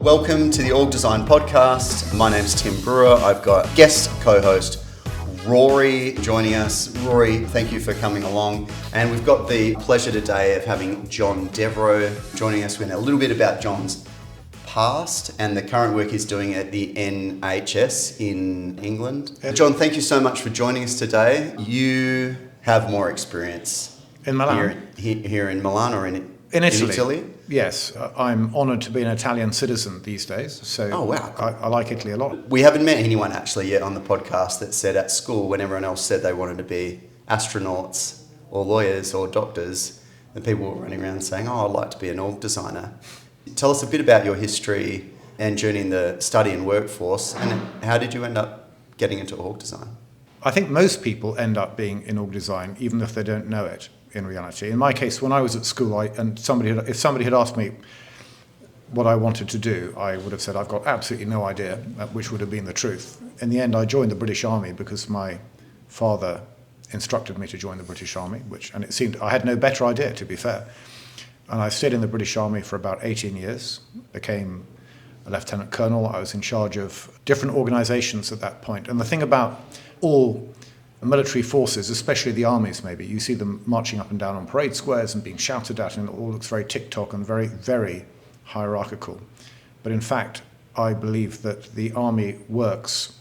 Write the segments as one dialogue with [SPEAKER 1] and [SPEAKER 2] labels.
[SPEAKER 1] Welcome to the Org Design Podcast. My name's Tim Brewer. I've got guest co-host Rory joining us. Rory, thank you for coming along. And we've got the pleasure today of having John Deverill joining us. We're going to know a little bit about John's past and the current work he's doing at the NHS in England. John, thank you so much for joining us today. You have more experience
[SPEAKER 2] in Milan.
[SPEAKER 1] Here in Milan or in
[SPEAKER 2] Italy? Yes, I'm honoured to be an Italian citizen these days. So
[SPEAKER 1] oh, wow.
[SPEAKER 2] I like Italy a lot.
[SPEAKER 1] We haven't met anyone actually yet on the podcast that said at school when everyone else said they wanted to be astronauts or lawyers or doctors, and people were running around saying, I'd like to be an org designer. Tell us a bit about your history and journey in the study and workforce, and how did you end up getting into org design?
[SPEAKER 2] I think most people end up being in org design, even if they don't know it. In reality, in my case, when I was at school, if somebody had asked me what I wanted to do, I would have said I've got absolutely no idea, which would have been the truth. In the end, I joined the British Army because my father instructed me to join the British Army, and it seemed I had no better idea, to be fair. And I stayed in the British Army for about 18 years, became a lieutenant colonel. I was in charge of different organisations at that point. And the thing about all military forces, especially the armies maybe, you see them marching up and down on parade squares and being shouted at, and it all looks very tick-tock and very, very hierarchical. But in fact, I believe that the army works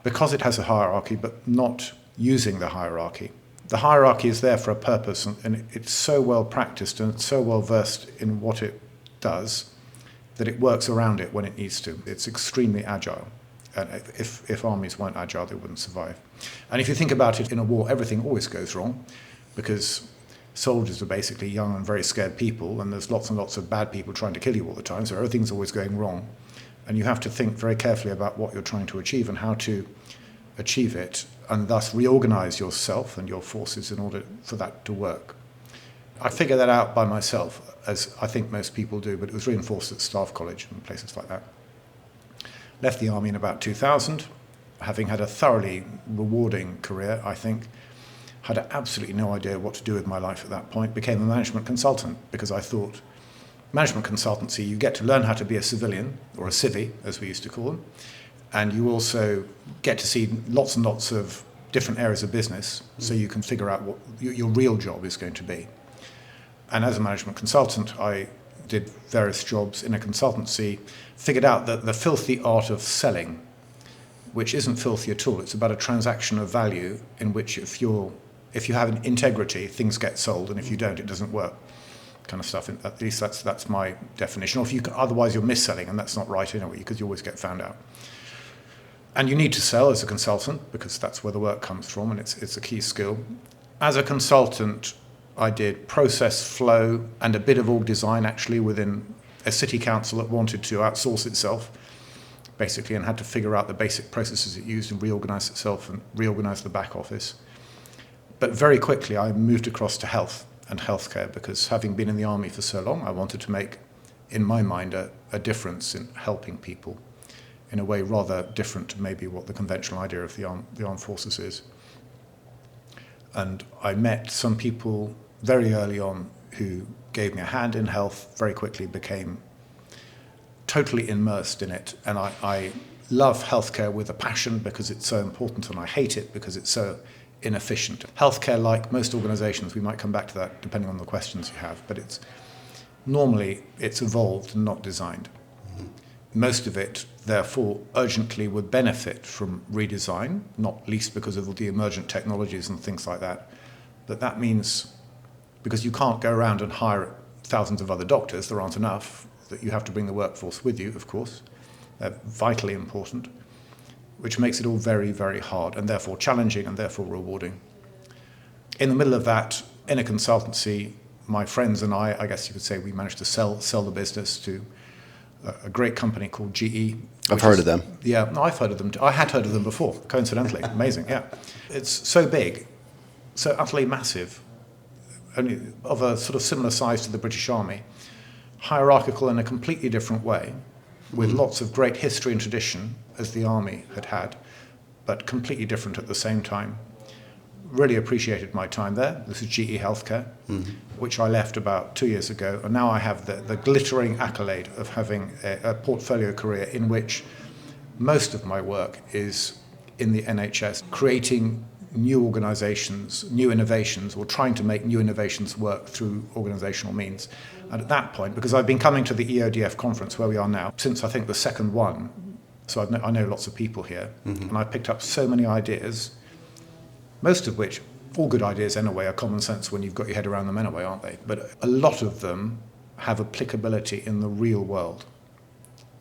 [SPEAKER 2] because it has a hierarchy, but not using the hierarchy. The hierarchy is there for a purpose, and it's so well practiced and it's so well versed in what it does that it works around it when it needs to. It's extremely agile. And if armies weren't agile, they wouldn't survive. And if you think about it, in a war, everything always goes wrong because soldiers are basically young and very scared people, and there's lots and lots of bad people trying to kill you all the time, so everything's always going wrong. And you have to think very carefully about what you're trying to achieve and how to achieve it, and thus reorganize yourself and your forces in order for that to work. I figured that out by myself, as I think most people do, but it was reinforced at Staff College and places like that. Left the army in about 2000, having had a thoroughly rewarding career, I think. Had absolutely no idea what to do with my life at that point. Became a management consultant because I thought, management consultancy, you get to learn how to be a civilian, or a civvy, as we used to call them, and you also get to see lots and lots of different areas of business, so you can figure out what your real job is going to be. And as a management consultant, I did various jobs in a consultancy, figured out that the filthy art of selling, which isn't filthy at all, it's about a transaction of value in which if you have an integrity, things get sold, and if you don't, it doesn't work, kind of stuff. At least that's my definition. Or if otherwise you're mis-selling, and that's not right anyway, because you always get found out. And you need to sell as a consultant, because that's where the work comes from, and it's a key skill. As a consultant, I did process flow and a bit of org design actually within a city council that wanted to outsource itself, basically, and had to figure out the basic processes it used and reorganize itself and reorganize the back office. But very quickly I moved across to health and healthcare because having been in the army for so long, I wanted to make, in my mind, a difference in helping people in a way rather different to maybe what the conventional idea of the armed forces is. And I met some people very early on who gave me a hand in health, very quickly became totally immersed in it. And I love healthcare with a passion because it's so important, and I hate it because it's so inefficient. Healthcare, like most organizations, we might come back to that depending on the questions you have, but it's evolved and not designed. Mm-hmm. Most of it, therefore, urgently would benefit from redesign, not least because of the emergent technologies and things like that. But that means, because you can't go around and hire thousands of other doctors, there aren't enough, that you have to bring the workforce with you, of course. They're vitally important, which makes it all very, very hard, and therefore challenging, and therefore rewarding. In the middle of that, in a consultancy, my friends and I guess you could say we managed to sell the business to a great company called GE.
[SPEAKER 1] I've heard of them.
[SPEAKER 2] Yeah, no, I've heard of them. I had heard of them before, coincidentally. Amazing, yeah. It's so big, so utterly massive, only of a sort of similar size to the British Army, hierarchical in a completely different way, with lots of great history and tradition, as the Army had, but completely different at the same time, really appreciated my time there. This is GE Healthcare, which I left about 2 years ago. And now I have the glittering accolade of having a portfolio career in which most of my work is in the NHS, creating new organisations, new innovations, or trying to make new innovations work through organisational means. And at that point, because I've been coming to the EODF conference where we are now, since I think the second one, so I know lots of people here, and I picked up so many ideas, most of which, all good ideas anyway, are common sense when you've got your head around them anyway, aren't they? But a lot of them have applicability in the real world.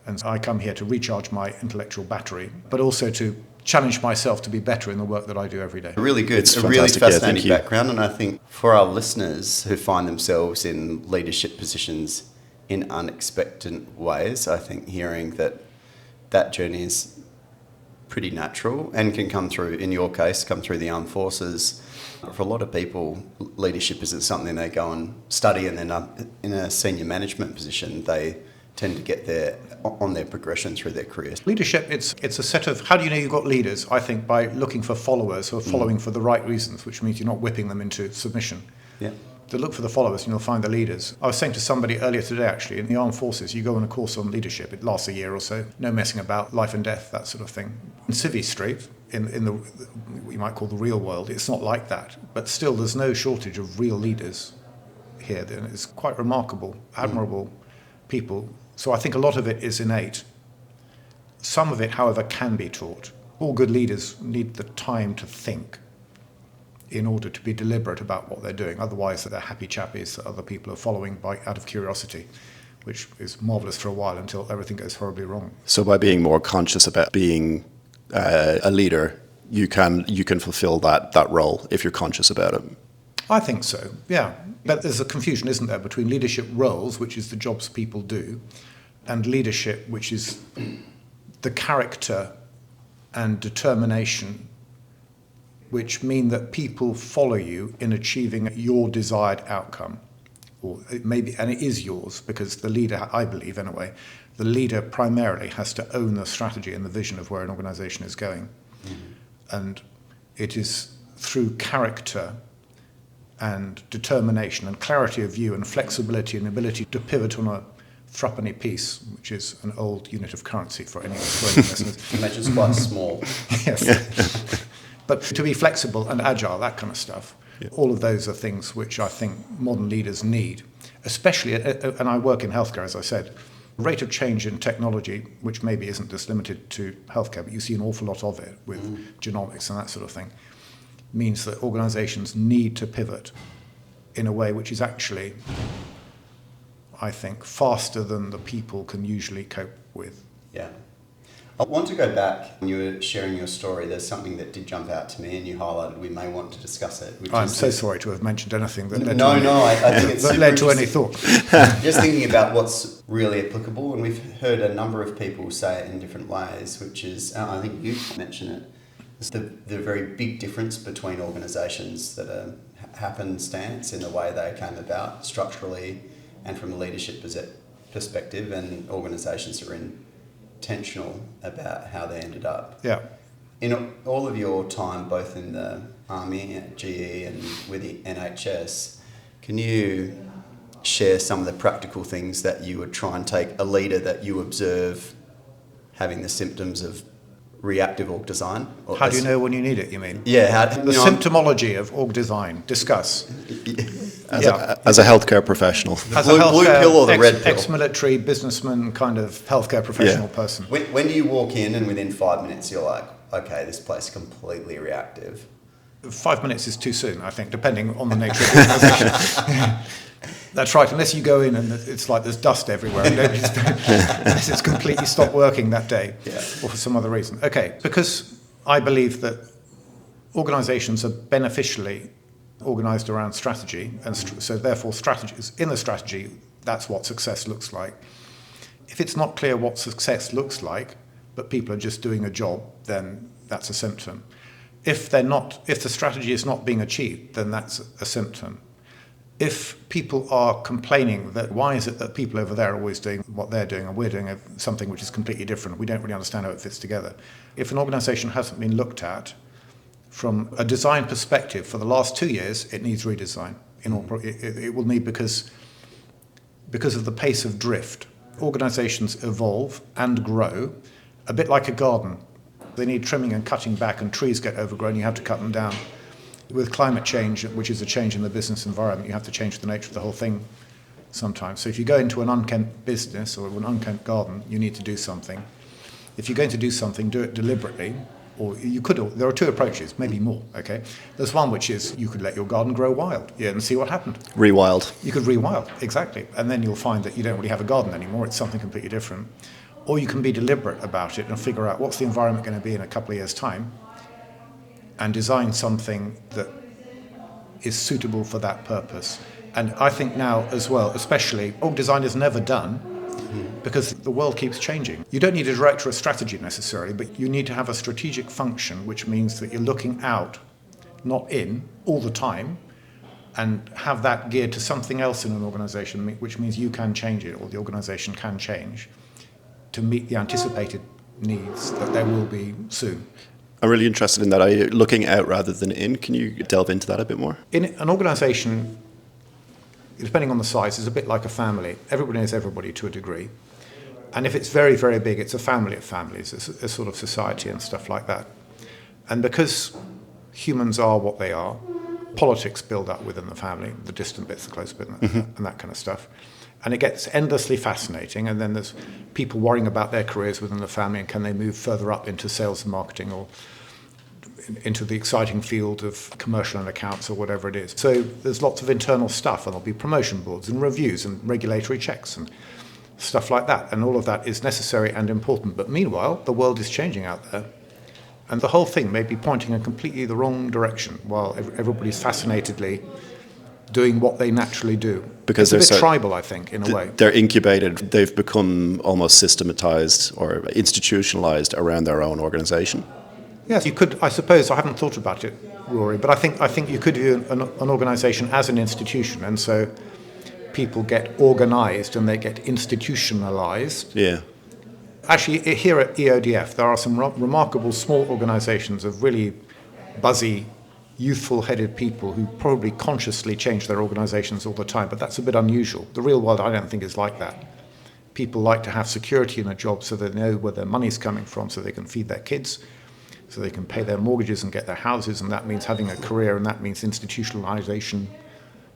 [SPEAKER 2] And so I come here to recharge my intellectual battery, but also to challenge myself to be better in the work that I do every day.
[SPEAKER 1] Really good. It's a really fascinating background. And I think for our listeners who find themselves in leadership positions in unexpected ways, I think hearing that journey is pretty natural and can come through, in your case, come through the armed forces. For a lot of people, leadership isn't something they go and study and then in a senior management position, they tend to get there on their progression through their careers.
[SPEAKER 2] Leadership, it's a set of, how do you know you've got leaders? I think by looking for followers who are following for the right reasons, which means you're not whipping them into submission.
[SPEAKER 1] Yeah.
[SPEAKER 2] To look for the followers and you'll find the leaders. I was saying to somebody earlier today, actually, in the armed forces, you go on a course on leadership. It lasts a year or so. No messing about, life and death, that sort of thing. In Civvy Street, in the what you might call the real world, it's not like that. But still, there's no shortage of real leaders here. And it's quite remarkable, admirable people. So I think a lot of it is innate. Some of it, however, can be taught. All good leaders need the time to think in order to be deliberate about what they're doing. Otherwise, they're happy chappies that other people are following out of curiosity, which is marvellous for a while until everything goes horribly wrong.
[SPEAKER 3] So by being more conscious about being a leader, you can fulfill that role if you're conscious about it.
[SPEAKER 2] I think so, yeah. But there's a confusion, isn't there, between leadership roles, which is the jobs people do, and leadership, which is the character and determination which mean that people follow you in achieving your desired outcome. Or it may be, and it is yours, because the leader, I believe anyway, the leader primarily has to own the strategy and the vision of where an organisation is going. And it is through character and determination and clarity of view and flexibility and ability to pivot on a threepenny piece, which is an old unit of currency for any Australian listeners.
[SPEAKER 1] Imagine it's quite small.
[SPEAKER 2] Yes. But to be flexible and agile, that kind of stuff, all of those are things which I think modern leaders need, especially, and I work in healthcare, as I said, rate of change in technology, which maybe isn't just limited to healthcare, but you see an awful lot of it with genomics and that sort of thing, means that organisations need to pivot in a way which is actually, I think, faster than the people can usually cope with.
[SPEAKER 1] Yeah. I want to go back. When you were sharing your story, there's something that did jump out to me and you highlighted we may want to discuss it.
[SPEAKER 2] I'm so sorry to have mentioned anything that led
[SPEAKER 1] I think it's
[SPEAKER 2] that led to any thought.
[SPEAKER 1] Just thinking about what's really applicable, and we've heard a number of people say it in different ways, which is, I think you mentioned it, it's the very big difference between organisations that are happenstance in the way they came about structurally and from a leadership perspective, and organisations that are intentional about how they ended up.
[SPEAKER 2] Yeah.
[SPEAKER 1] In all of your time, both in the Army, at GE, and with the NHS, can you share some of the practical things that you would try and take a leader that you observe having the symptoms of reactive org design?
[SPEAKER 2] How do you know when you need it, you mean?
[SPEAKER 1] Yeah.
[SPEAKER 2] The symptomology of org design. Discuss.
[SPEAKER 3] As a healthcare professional.
[SPEAKER 1] As blue pill or the red pill?
[SPEAKER 2] Ex-military, businessman, kind of healthcare professional person.
[SPEAKER 1] When do you walk in and within 5 minutes you're like, okay, this place is completely reactive?
[SPEAKER 2] 5 minutes is too soon, I think, depending on the nature of the organisation. That's right, unless you go in and it's like there's dust everywhere, unless it's completely stopped working that day, or for some other reason. Okay, because I believe that organisations are beneficially organised around strategy, and so therefore strategies in the strategy, that's what success looks like. If it's not clear what success looks like, but people are just doing a job, then that's a symptom. If the strategy is not being achieved, then that's a symptom. If people are complaining that why is it that people over there are always doing what they're doing and we're doing something which is completely different, we don't really understand how it fits together. If an organisation hasn't been looked at from a design perspective, for the last 2 years, it needs redesign. It will need because of the pace of drift. Organisations evolve and grow, a bit like a garden. They need trimming and cutting back, and trees get overgrown, you have to cut them down. With climate change, which is a change in the business environment, you have to change the nature of the whole thing sometimes. So if you go into an unkempt business or an unkempt garden, you need to do something. If you're going to do something, do it deliberately. Or you could, there are two approaches, maybe more, okay? There's one which is you could let your garden grow wild, and see what happened.
[SPEAKER 3] Rewild.
[SPEAKER 2] You could rewild, exactly. And then you'll find that you don't really have a garden anymore, it's something completely different. Or you can be deliberate about it and figure out what's the environment going to be in a couple of years' time and design something that is suitable for that purpose. And I think now as well, especially, org design is never done, because the world keeps changing. You don't need a director of strategy necessarily, but you need to have a strategic function, which means that you're looking out, not in, all the time, and have that geared to something else in an organisation, which means you can change it, or the organisation can change, to meet the anticipated needs that there will be soon.
[SPEAKER 3] I'm really interested in that. Are you looking out rather than in? Can you delve into that a bit more?
[SPEAKER 2] In an organisation, depending on the size, is a bit like a family. Everybody knows everybody to a degree. And if it's very, very big, it's a family of families, it's a sort of society and stuff like that. And because humans are what they are, politics build up within the family, the distant bits, the close bits, and that kind of stuff. And it gets endlessly fascinating. And then there's people worrying about their careers within the family, and can they move further up into sales and marketing, or into the exciting field of commercial and accounts, or whatever it is. So there's lots of internal stuff, and there'll be promotion boards and reviews and regulatory checks and stuff like that. And all of that is necessary and important. But meanwhile, the world is changing out there. And the whole thing may be pointing in completely the wrong direction, while everybody's fascinatedly doing what they naturally do.
[SPEAKER 3] Because
[SPEAKER 2] it's a bit tribal, I think, in a way.
[SPEAKER 3] They're incubated. They've become almost systematized or institutionalized around their own organization.
[SPEAKER 2] Yes, you could. I suppose I haven't thought about it, Rory, but I think you could view an organisation as an institution, and so people get organised and they get institutionalised.
[SPEAKER 3] Yeah.
[SPEAKER 2] Actually, here at EODF, there are some remarkable small organisations of really buzzy, youthful-headed people who probably consciously change their organisations all the time, but that's a bit unusual. The real world, I don't think, is like that. People like to have security in a job so they know where their money's coming from, so they can feed their kids, so they can pay their mortgages and get their houses, and that means having a career, and that means institutionalization.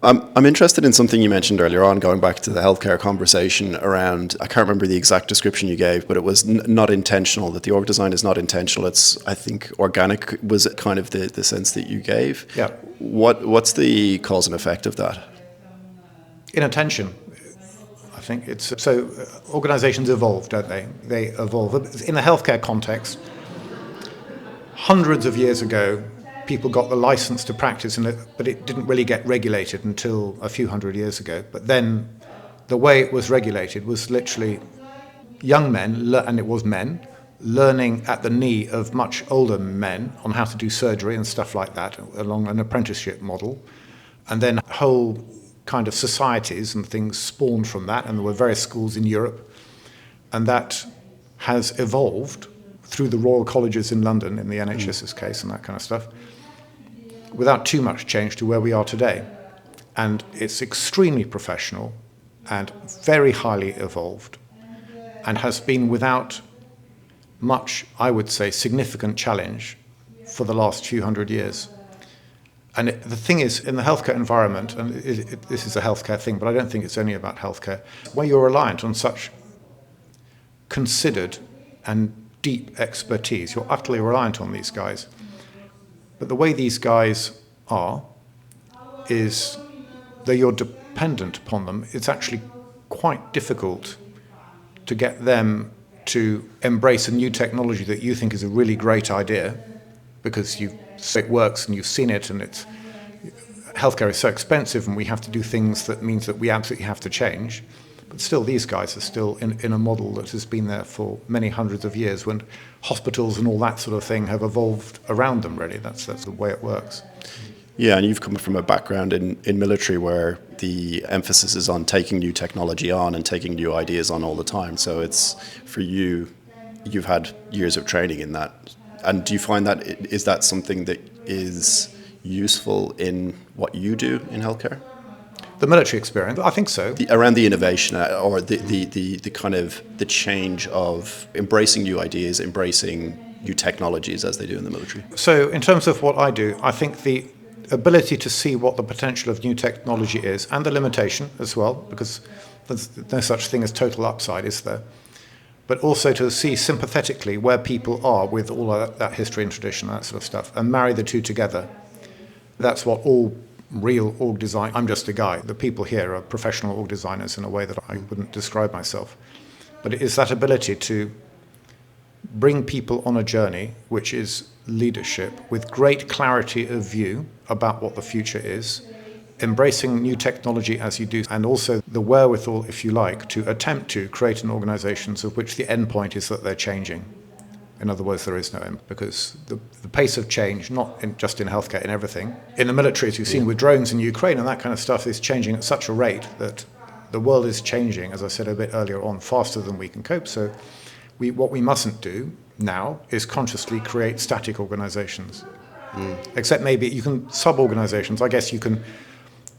[SPEAKER 3] I'm interested in something you mentioned earlier on, going back to the healthcare conversation around, I can't remember the exact description you gave, but it was not intentional, that the org design is not intentional. It's, I think, organic was kind of the sense that you gave.
[SPEAKER 2] Yeah.
[SPEAKER 3] What's the cause and effect of that?
[SPEAKER 2] Inattention. I think it's, so organizations evolve, don't they? They evolve. In the healthcare context, hundreds of years ago, people got the license to practice, but it didn't really get regulated until a few hundred years ago. But then the way it was regulated was literally young men, and it was men, learning at the knee of much older men on how to do surgery and stuff like that along an apprenticeship model. And then whole kind of societies and things spawned from that, and there were various schools in Europe. And that has evolved through the Royal Colleges in London, in the NHS's case, and that kind of stuff, without too much change to where we are today. And it's extremely professional and very highly evolved, and has been without much, I would say, significant challenge for the last few hundred years. And the thing is, in the healthcare environment, and this is a healthcare thing, but I don't think it's only about healthcare, where you're reliant on such considered and deep expertise, you're utterly reliant on these guys. But the way these guys are is that you're dependent upon them. It's actually quite difficult to get them to embrace a new technology that you think is a really great idea, because it works and you've seen it, and it's healthcare is so expensive and we have to do things that means that we absolutely have to change. But still, these guys are still in a model that has been there for many hundreds of years, when hospitals and all that sort of thing have evolved around them, really. That's the way it works.
[SPEAKER 3] Yeah, and you've come from a background in military where the emphasis is on taking new technology on and taking new ideas on all the time. So it's, for you, you've had years of training in that. And do you find that, is that something that is useful in what you do in healthcare?
[SPEAKER 2] The military experience, I think so.
[SPEAKER 3] Around the innovation or the kind of the change of embracing new ideas, embracing new technologies as they do in the military.
[SPEAKER 2] So in terms of what I do, I think the ability to see what the potential of new technology is and the limitation as well, because there's no such thing as total upside, is there? But also to see sympathetically where people are with all of that history and tradition and that sort of stuff, and marry the two together. That's what all real org design, I'm just a guy. The people here are professional org designers in a way that I wouldn't describe myself. But it is that ability to bring people on a journey, which is leadership, with great clarity of view about what the future is, embracing new technology as you do, and also the wherewithal, if you like, to attempt to create an organisation of which the end point is that they're changing. In other words, there is no end, because the pace of change, not just in healthcare, in everything, in the military, as you've seen with drones in Ukraine and that kind of stuff, is changing at such a rate that the world is changing, as I said a bit earlier on, faster than we can cope. So what we mustn't do now is consciously create static organisations. Except maybe you can sub-organisations. I guess you can,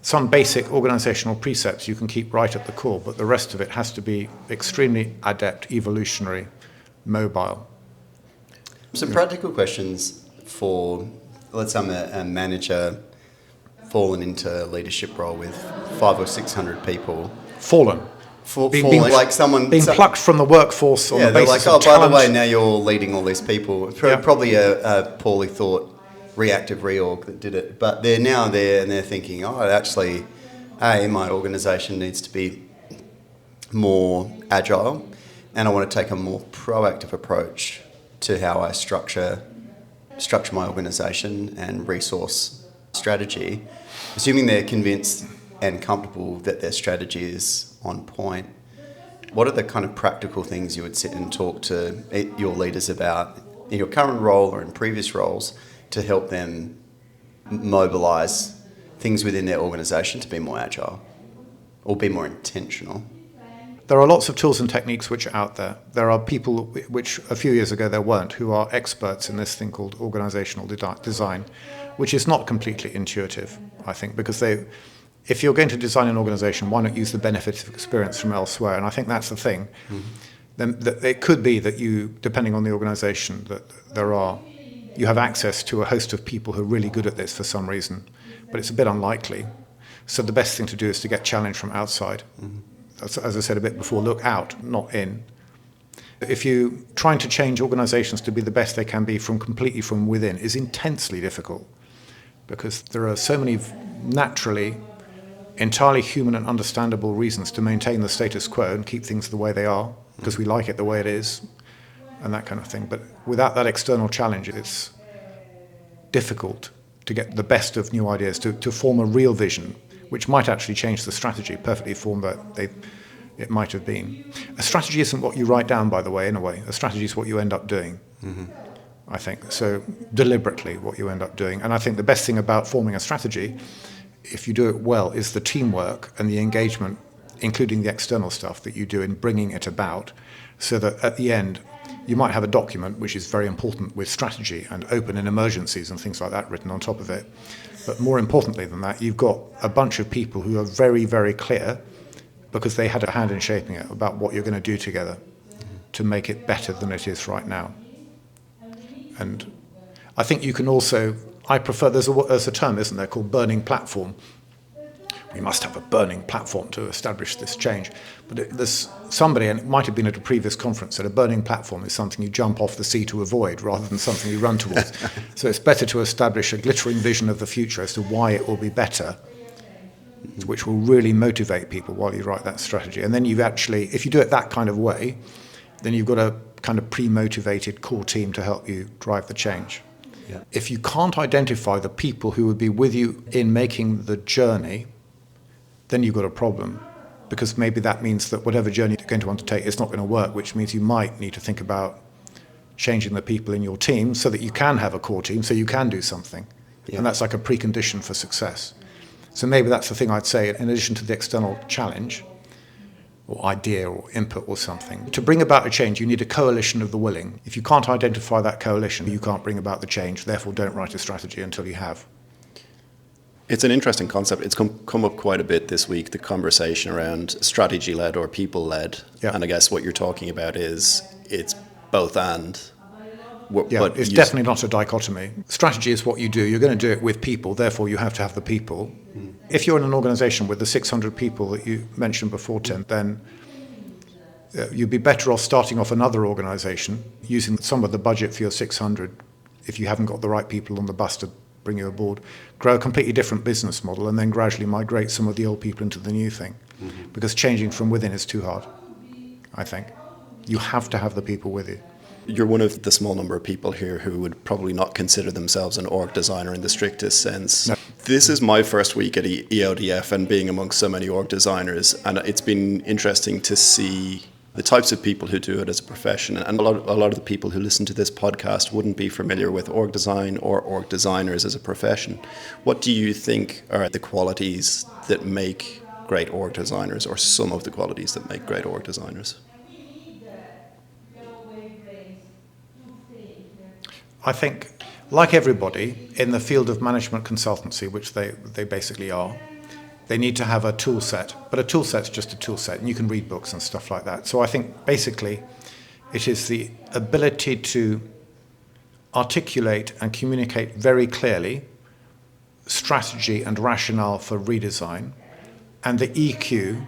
[SPEAKER 2] some basic organisational precepts you can keep right at the core, but the rest of it has to be extremely adept, evolutionary, mobile.
[SPEAKER 1] Some practical questions for, let's say I'm a manager fallen into a leadership role with 500 or 600 people.
[SPEAKER 2] Fallen.
[SPEAKER 1] Like someone
[SPEAKER 2] being plucked from the workforce on the basis
[SPEAKER 1] like,
[SPEAKER 2] of talent.
[SPEAKER 1] by the way, now you're leading all these people. It's probably a poorly thought reactive reorg that did it, but they're now there and they're thinking, actually, my organisation needs to be more agile, and I want to take a more proactive approach to how I structure my organisation and resource strategy. Assuming they're convinced and comfortable that their strategy is on point, what are the kind of practical things you would sit and talk to your leaders about in your current role or in previous roles to help them mobilise things within their organisation to be more agile or be more intentional?
[SPEAKER 2] There are lots of tools and techniques which are out there. There are people, which a few years ago there weren't, who are experts in this thing called organisational design, which is not completely intuitive, I think, because if you're going to design an organisation, why not use the benefits of experience from elsewhere? And I think that's the thing. Then it could be that you, depending on the organisation, that you have access to a host of people who are really good at this for some reason, but it's a bit unlikely. So the best thing to do is to get challenged from outside. As I said a bit before, look out, not in. If you're trying to change organisations to be the best they can be completely from within, is intensely difficult, because there are so many naturally entirely human and understandable reasons to maintain the status quo and keep things the way they are, because we like it the way it is, and that kind of thing. But without that external challenge, it's difficult to get the best of new ideas, to form a real vision, which might actually change the strategy, perfectly formed that it might have been. A strategy isn't what you write down, by the way, in a way. A strategy is what you end up doing, I think. So deliberately what you end up doing. And I think the best thing about forming a strategy, if you do it well, is the teamwork and the engagement, including the external stuff that you do in bringing it about, so that at the end, you might have a document which is very important with strategy and open in emergencies and things like that written on top of it. But more importantly than that, you've got a bunch of people who are very, very clear, because they had a hand in shaping it, about what you're going to do together to make it better than it is right now. And I think you can also, I prefer, there's a term, isn't there, called burning platform. We must have a burning platform to establish this change. But there's somebody, and it might have been at a previous conference, that a burning platform is something you jump off the sea to avoid rather than something you run towards. So it's better to establish a glittering vision of the future as to why it will be better, which will really motivate people while you write that strategy. And then you've actually, if you do it that kind of way, then you've got a kind of pre-motivated core team to help you drive the change.
[SPEAKER 1] Yeah.
[SPEAKER 2] If you can't identify the people who would be with you in making the journey, then you've got a problem, because maybe that means that whatever journey you're going to undertake is not going to work, which means you might need to think about changing the people in your team so that you can have a core team, so you can do something. Yeah. And that's like a precondition for success. So maybe that's the thing I'd say, in addition to the external challenge, or idea or input or something. To bring about a change, you need a coalition of the willing. If you can't identify that coalition, you can't bring about the change. Therefore, don't write a strategy until you have.
[SPEAKER 3] It's an interesting concept. It's come up quite a bit this week, the conversation around strategy-led or people-led.
[SPEAKER 2] Yeah.
[SPEAKER 3] And I guess what you're talking about is it's both and.
[SPEAKER 2] But it's definitely not a dichotomy. Strategy is what you do. You're going to do it with people, therefore you have to have the people. If you're in an organisation with the 600 people that you mentioned before, Tim, then you'd be better off starting off another organisation, using some of the budget for your 600 if you haven't got the right people on the bus to bring you aboard, grow a completely different business model, and then gradually migrate some of the old people into the new thing. Because changing from within is too hard, I think. You have to have the people with you.
[SPEAKER 3] You're one of the small number of people here who would probably not consider themselves an org designer in the strictest sense. No. This is my first week at EODF and being amongst so many org designers, and it's been interesting to see the types of people who do it as a profession. And a lot of the people who listen to this podcast wouldn't be familiar with org design or org designers as a profession. What do you think are the qualities that make great org designers, or some of the qualities that make great org designers?
[SPEAKER 2] I think, like everybody, in the field of management consultancy, which they basically are, they need to have a tool set. But a tool set's just a tool set, and you can read books and stuff like that. So I think, basically, it is the ability to articulate and communicate very clearly strategy and rationale for redesign, and the EQ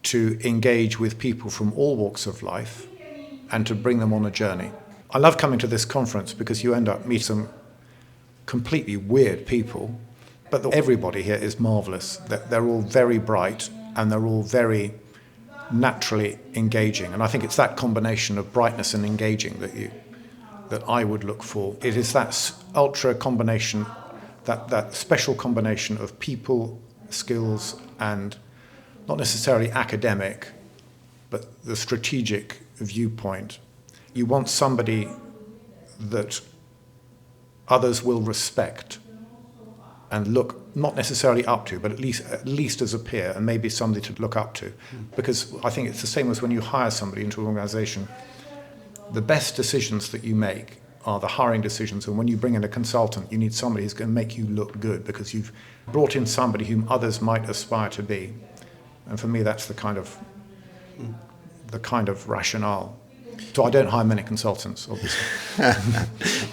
[SPEAKER 2] to engage with people from all walks of life and to bring them on a journey. I love coming to this conference because you end up meeting some completely weird people, but everybody here is marvellous. They're all very bright and they're all very naturally engaging. And I think it's that combination of brightness and engaging that I would look for. It is that ultra combination, that special combination of people, skills, and not necessarily academic, but the strategic viewpoint. You want somebody that others will respect and look, not necessarily up to, but at least as a peer, and maybe somebody to look up to. Because I think it's the same as when you hire somebody into an organisation. The best decisions that you make are the hiring decisions, and when you bring in a consultant, you need somebody who's going to make you look good because you've brought in somebody whom others might aspire to be. And for me, that's the kind of rationale. So I don't hire many consultants, obviously.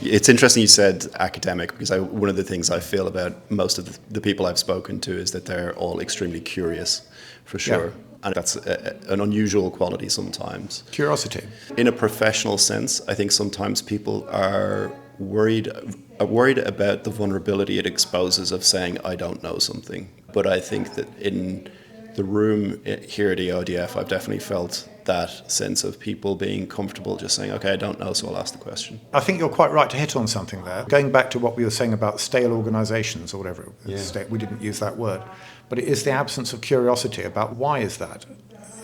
[SPEAKER 3] It's interesting you said academic, because one of the things I feel about most of the people I've spoken to is that they're all extremely curious, for sure. Yeah. And that's an unusual quality sometimes.
[SPEAKER 2] Curiosity.
[SPEAKER 3] In a professional sense, I think sometimes people are worried about the vulnerability it exposes of saying, I don't know something. But I think that in the room here at EODF, I've definitely felt that sense of people being comfortable just saying, okay, I don't know, so I'll ask the question.
[SPEAKER 2] I think you're quite right to hit on something there. Going back to what we were saying about stale organisations or whatever, we didn't use that word, but it is the absence of curiosity about why is that.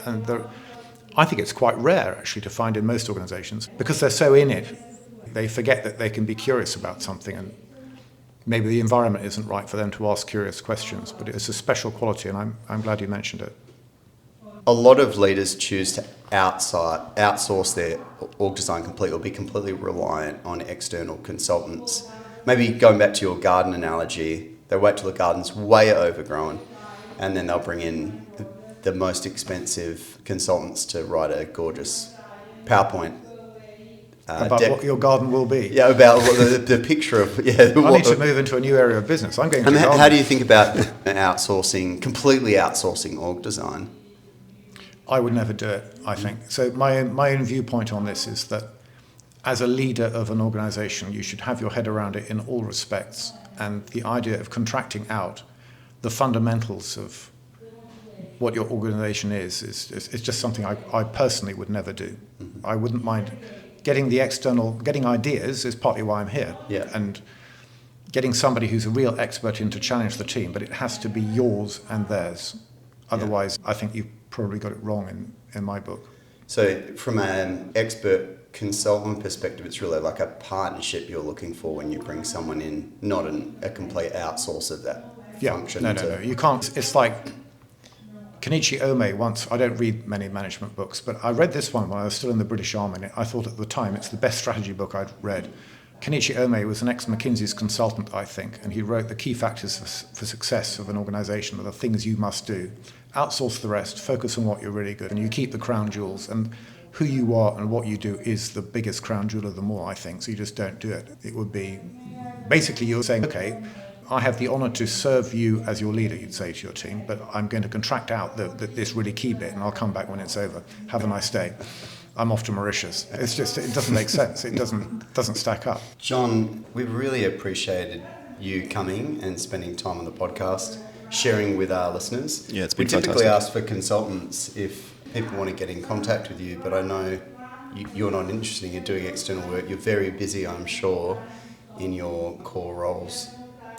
[SPEAKER 2] And I think it's quite rare, actually, to find in most organisations, because they're so in it, they forget that they can be curious about something, and maybe the environment isn't right for them to ask curious questions, but it's a special quality, and I'm glad you mentioned it.
[SPEAKER 1] A lot of leaders choose to outsource their org design completely, or be completely reliant on external consultants. Maybe going back to your garden analogy, they wait till the garden's way overgrown, and then they'll bring in the most expensive consultants to write a gorgeous PowerPoint.
[SPEAKER 2] About what your garden will be.
[SPEAKER 1] Yeah, about the picture of... Yeah,
[SPEAKER 2] I need to move into a new area of business. I'm going to garden.
[SPEAKER 1] How do you think about completely outsourcing org design?
[SPEAKER 2] I would never do it, I think. So my own viewpoint on this is that as a leader of an organisation, you should have your head around it in all respects. And the idea of contracting out the fundamentals of what your organisation is just something I personally would never do. Mm-hmm. I wouldn't mind getting ideas is partly why I'm here.
[SPEAKER 1] Yeah.
[SPEAKER 2] And getting somebody who's a real expert in to challenge the team, but it has to be yours and theirs. Otherwise, I think you've probably got it wrong in my book.
[SPEAKER 1] So from an expert consultant perspective, it's really like a partnership you're looking for when you bring someone in, not a complete outsource of that function.
[SPEAKER 2] No. You can't. It's like Kenichi Ohmae once, I don't read many management books, but I read this one when I was still in the British Army, and I thought at the time it's the best strategy book I'd read. Kenichi Ohmae was an ex-McKinsey's consultant, I think, and he wrote the key factors for success of an organization are the things you must do. Outsource the rest, focus on what you're really good, and you keep the crown jewels. And who you are and what you do is the biggest crown jewel of them all, I think, so you just don't do it. It would be, basically you're saying, okay, I have the honour to serve you as your leader, you'd say to your team, but I'm going to contract out this really key bit and I'll come back when it's over. Have a nice day. I'm off to Mauritius. It's just, it doesn't make sense. It doesn't stack up.
[SPEAKER 1] John, we really appreciated you coming and spending time on the podcast, sharing with our listeners.
[SPEAKER 3] Yeah, it's been
[SPEAKER 1] fantastic. We typically ask for consultants if people want to get in contact with you, but I know you're not interested in doing external work. You're very busy, I'm sure, in your core roles.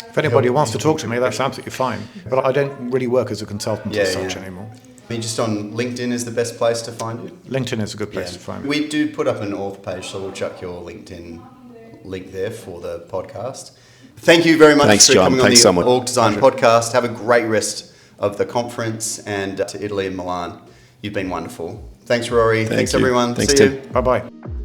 [SPEAKER 2] If anybody wants to talk to me, that's absolutely fine. But I don't really work as a consultant as such anymore.
[SPEAKER 1] I mean, just on LinkedIn is the best place to find you?
[SPEAKER 2] LinkedIn is a good place to find me.
[SPEAKER 1] We do put up an author page, so we'll chuck your LinkedIn link there for the podcast. Thank you very much for coming on the Org Design podcast. Have a great rest of the conference and to Italy and Milan. You've been wonderful. Thanks, Rory. Thanks, everyone.
[SPEAKER 3] Thanks,
[SPEAKER 1] See you.
[SPEAKER 3] Tim.
[SPEAKER 2] Bye-bye.